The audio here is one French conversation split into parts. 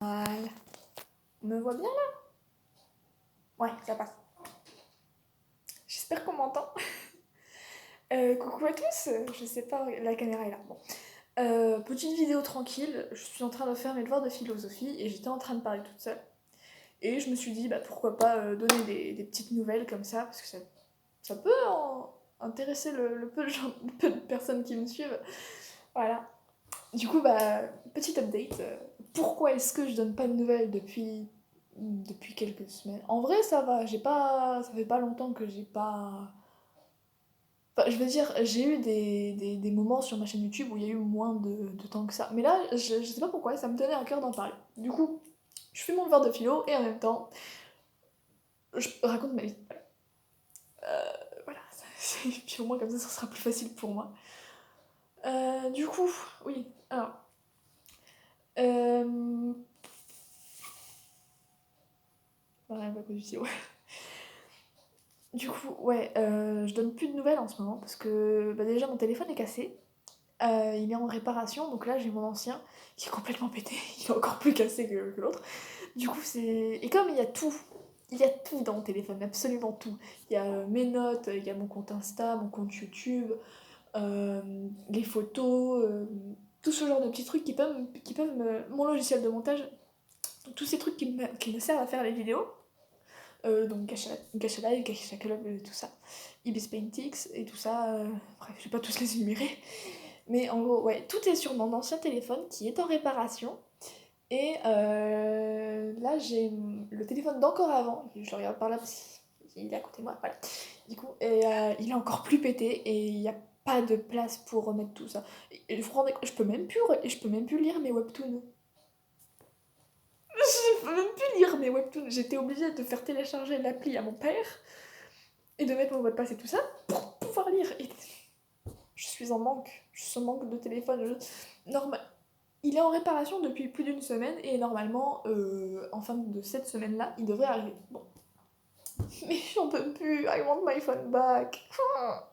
Voilà. On me voit bien là? Ouais, ça passe. J'espère qu'on m'entend. Coucou à tous, je sais pas, la caméra est là. Bon. Petite vidéo tranquille, je suis en train de faire mes devoirs de philosophie et j'étais en train de parler toute seule. Et je me suis dit, bah pourquoi pas donner des petites nouvelles comme ça, parce que ça peut intéresser le peu de personnes qui me suivent. Voilà. Du coup, bah, petite update. Pourquoi est-ce que je donne pas de nouvelles depuis quelques semaines? En vrai, ça va. Ça fait pas longtemps que j'ai pas. Enfin, je veux dire, j'ai eu des moments sur ma chaîne YouTube où il y a eu moins de temps que ça. Mais là, je sais pas pourquoi, ça me tenait à cœur d'en parler. Du coup, je fais mon devoir de philo et en même temps, je raconte ma vie. Voilà. Puis au moins, comme ça sera plus facile pour moi. Du coup, oui. Alors. Euh... Ouais, pas du tout. Du coup, ouais, je donne plus de nouvelles en ce moment parce que bah, déjà mon téléphone est cassé. Il est en réparation, donc là j'ai mon ancien qui est complètement pété, il est encore plus cassé que l'autre. Du coup, c'est. Et comme il y a tout dans mon téléphone, absolument tout. Il y a mes notes, il y a mon compte Insta, mon compte YouTube, les photos, tout ce genre de petits trucs mon logiciel de montage, tous ces trucs qui me servent à faire les vidéos. Donc Gacha Live, Gacha Club, tout ça. Ibis Paintix et tout ça. Bref, je vais pas tous les énumérer. Mais en gros, ouais, tout est sur mon ancien téléphone qui est en réparation. Et là, j'ai le téléphone d'encore avant. Je le regarde par là parce qu'il est à côté de moi. Voilà. Du coup, il est encore plus pété et il n'y a pas de place pour remettre tout ça. Et je peux même plus lire mes webtoons. Je peux même plus lire mes webtoons. J'étais obligée de faire télécharger l'appli à mon père et de mettre mon mot de passe et tout ça pour pouvoir lire. Et je suis en manque. Je suis en manque de téléphone. Normal. Il est en réparation depuis plus d'une semaine et normalement, en fin de cette semaine-là, il devrait arriver. Bon. Mais j'en peux plus. I want my phone back. Ah.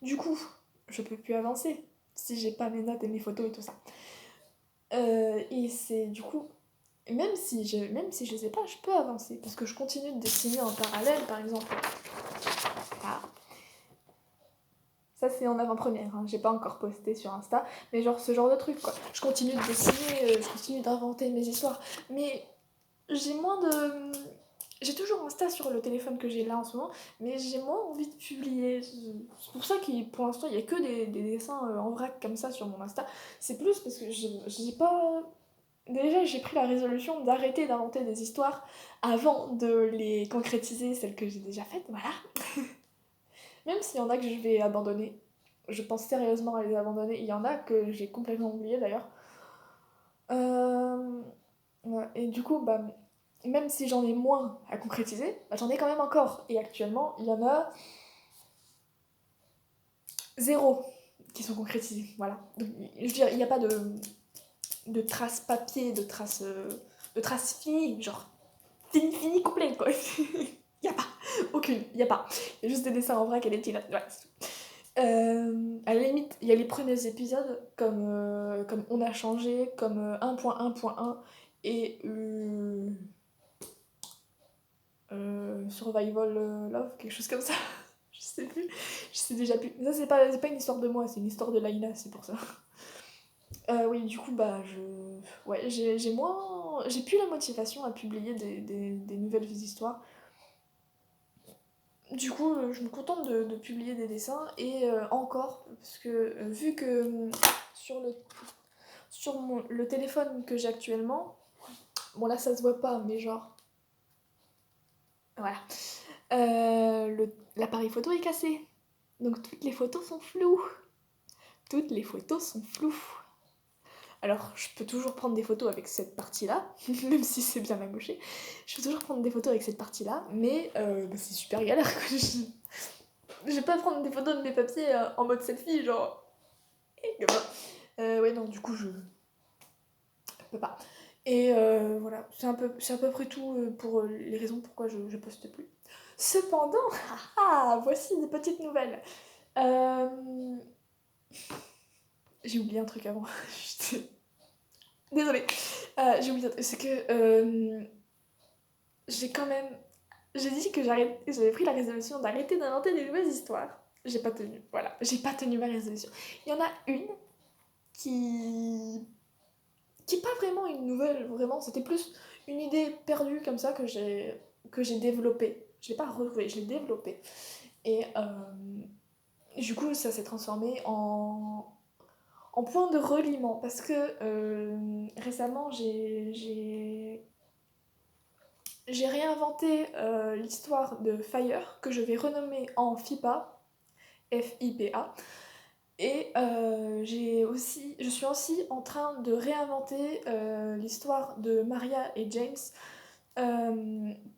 Du coup, je peux plus avancer si j'ai pas mes notes et mes photos et tout ça. Et c'est du coup, même si je sais pas, je peux avancer parce que je continue de dessiner en parallèle, par exemple. Ah. Ça c'est en avant-première, hein. J'ai pas encore posté sur Insta, mais genre ce genre de truc quoi. Je continue de dessiner, je continue d'inventer mes histoires, mais j'ai moins de. J'ai toujours Insta sur le téléphone que j'ai là en ce moment, mais j'ai moins envie de publier. C'est pour ça que pour l'instant il y a que des dessins en vrac comme ça sur mon Insta. C'est plus parce que j'ai pas. Déjà, j'ai pris la résolution d'arrêter d'inventer des histoires avant de les concrétiser, celles que j'ai déjà faites, voilà. Même s'il y en a que je vais abandonner, je pense sérieusement à les abandonner. Il y en a que j'ai complètement oublié d'ailleurs. Euh, ouais. Et du coup, bah, même si j'en ai moins à concrétiser, bah, j'en ai quand même encore. Et actuellement, il y en a zéro qui sont concrétisés. Voilà. Donc, je veux dire, il n'y a pas de traces papier, de traces finies, genre fini complet quoi. Il n'y a pas. Aucune. Il n'y a pas. Il y a juste des dessins en vrac et des petits notes. Ouais, c'est tout. À la limite, il y a les premiers épisodes comme On a changé, comme 1.1.1 et Survival Love, quelque chose comme ça. Je sais plus. Je sais déjà plus. Mais ça, c'est pas une histoire de moi, c'est une histoire de Laïla, c'est pour ça. Oui, du coup, bah, ouais, j'ai moins. J'ai plus la motivation à publier des nouvelles histoires. Du coup, je me contente de publier des dessins et encore, parce que vu que sur le, le téléphone que j'ai actuellement, bon là ça se voit pas, mais genre, voilà, l'appareil photo est cassé. Donc toutes les photos sont floues. Toutes les photos sont floues. Alors, je peux toujours prendre des photos avec cette partie-là, même si c'est bien amoché. Je peux toujours prendre des photos avec cette partie-là, mais bah, c'est super galère. Quoi. Je vais pas prendre des photos de mes papiers en mode selfie, genre. Ouais, non, du coup, je peux pas. Et voilà, c'est à peu près tout pour les raisons pourquoi je poste plus. Cependant, voici des petites nouvelles. Euh, J'ai oublié un truc avant. Désolée. J'ai oublié un truc. C'est que j'ai quand même... J'ai dit que j'avais pris la résolution d'arrêter d'inventer des nouvelles histoires. J'ai pas tenu. Voilà. J'ai pas tenu ma résolution. Il y en a une qui... qui est pas vraiment une nouvelle, vraiment. C'était plus une idée perdue comme ça que j'ai développée. Je l'ai pas retrouvée, je l'ai développée. Et du coup, ça s'est transformé en point de reliement parce que récemment j'ai réinventé l'histoire de Fire que je vais renommer en FIPA, F-I-P-A. Et je suis aussi en train de réinventer l'histoire de Maria et James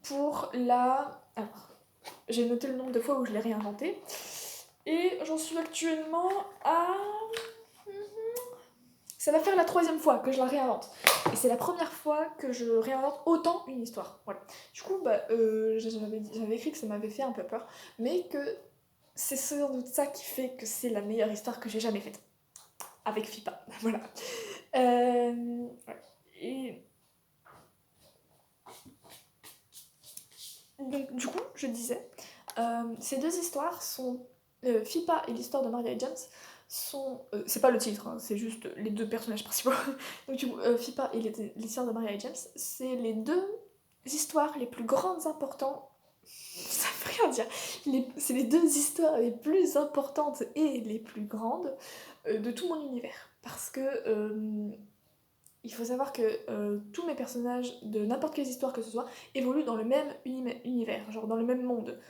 pour la... Alors, j'ai noté le nombre de fois où je l'ai réinventé. Et j'en suis actuellement à... Ça va faire la 3e fois que je la réinvente. Et c'est la première fois que je réinvente autant une histoire. Voilà. Du coup, j'avais écrit que ça m'avait fait un peu peur, mais que c'est sans doute ça qui fait que c'est la meilleure histoire que j'ai jamais faite. Avec FIPA. Voilà. Ouais. Et donc, du coup, je disais, ces deux histoires sont... FIPA et l'histoire de Maria et James sont... c'est pas le titre, hein, c'est juste les deux personnages principaux. Donc du coup, FIPA et l'histoire de Maria et James, c'est les deux histoires les plus grandes importantes... Ça veut rien dire. C'est les deux histoires les plus importantes et les plus grandes de tout mon univers. Parce que... il faut savoir que tous mes personnages de n'importe quelle histoire que ce soit évoluent dans le même univers, genre dans le même monde.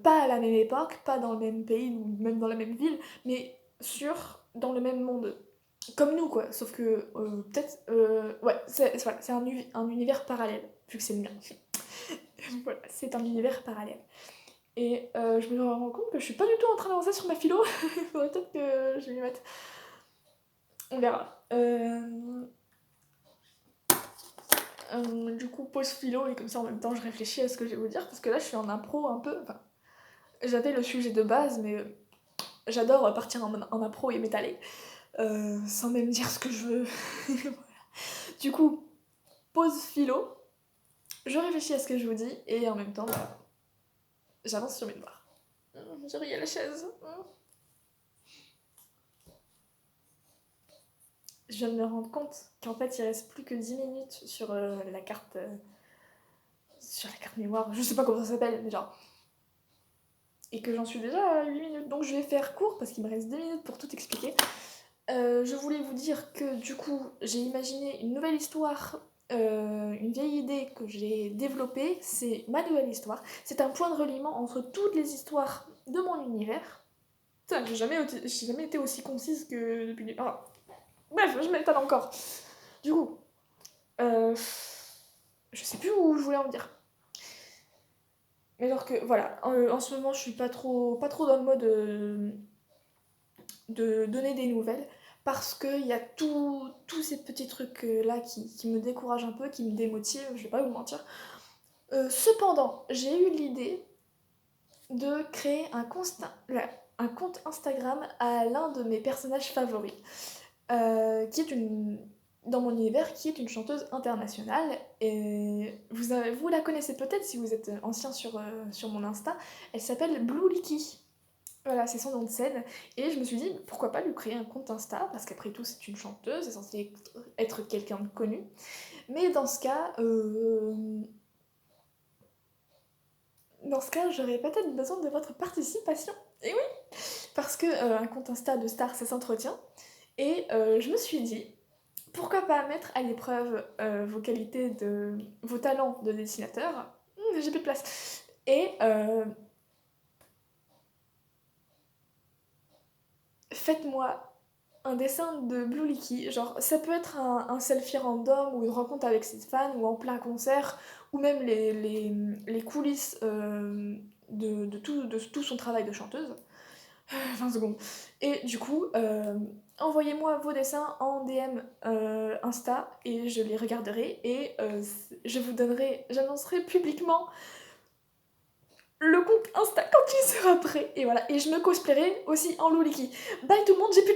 Pas à la même époque, pas dans le même pays ou même dans la même ville, mais dans le même monde. Comme nous, quoi. Sauf que peut-être... ouais, voilà, c'est un univers parallèle, vu que c'est le mien. Voilà, c'est un univers parallèle. Et je me rends compte que je suis pas du tout en train d'avancer sur ma philo. Il faudrait peut-être que je m'y mette. On verra. Du coup, pause philo et comme ça en même temps je réfléchis à ce que je vais vous dire parce que là je suis en impro un peu. Enfin, j'avais le sujet de base, mais j'adore partir en impro et m'étaler sans même dire ce que je veux. Voilà. Du coup, pause philo, je réfléchis à ce que je vous dis et en même temps, j'avance sur mes devoirs. J'ai ri à la chaise. Je viens de me rendre compte qu'en fait il reste plus que 10 minutes sur la carte. Sur la carte mémoire, je sais pas comment ça s'appelle, mais genre. Et que j'en suis déjà à 8 minutes. Donc je vais faire court parce qu'il me reste 2 minutes pour tout expliquer. Je voulais vous dire que du coup, j'ai imaginé une nouvelle histoire, une vieille idée que j'ai développée. C'est ma nouvelle histoire. C'est un point de reliement entre toutes les histoires de mon univers. Putain, j'ai jamais été aussi concise que depuis... Oh. Bref, je m'étale encore. Du coup, je sais plus où je voulais en venir. Mais alors que, voilà, en ce moment, je suis pas trop dans le mode de donner des nouvelles, parce qu'il y a tous ces petits trucs-là qui me découragent un peu, qui me démotivent, je vais pas vous mentir. Cependant, j'ai eu l'idée de créer un compte Instagram à l'un de mes personnages favoris, qui est dans mon univers, qui est une chanteuse internationale. Et vous la connaissez peut-être si vous êtes ancien sur mon Insta. Elle s'appelle Blue Licky. Voilà, c'est son nom de scène. Et je me suis dit, pourquoi pas lui créer un compte Insta, parce qu'après tout, c'est une chanteuse, c'est censé être quelqu'un de connu. Mais dans ce cas, j'aurais peut-être besoin de votre participation. Et oui, parce que un compte Insta de star, ça s'entretient. Et je me suis dit, pourquoi pas mettre à l'épreuve vos talents de dessinateur. J'ai plus de place. Et faites-moi un dessin de Blue Licky. Genre, ça peut être un selfie random ou une rencontre avec ses fans ou en plein concert ou même les coulisses de tout son travail de chanteuse. 20 secondes. Et du coup, envoyez-moi vos dessins en DM Insta et je les regarderai et j'annoncerai publiquement le compte Insta quand il sera prêt et voilà et je me cosplayerai aussi en Loliki. Bye tout le monde, j'ai plus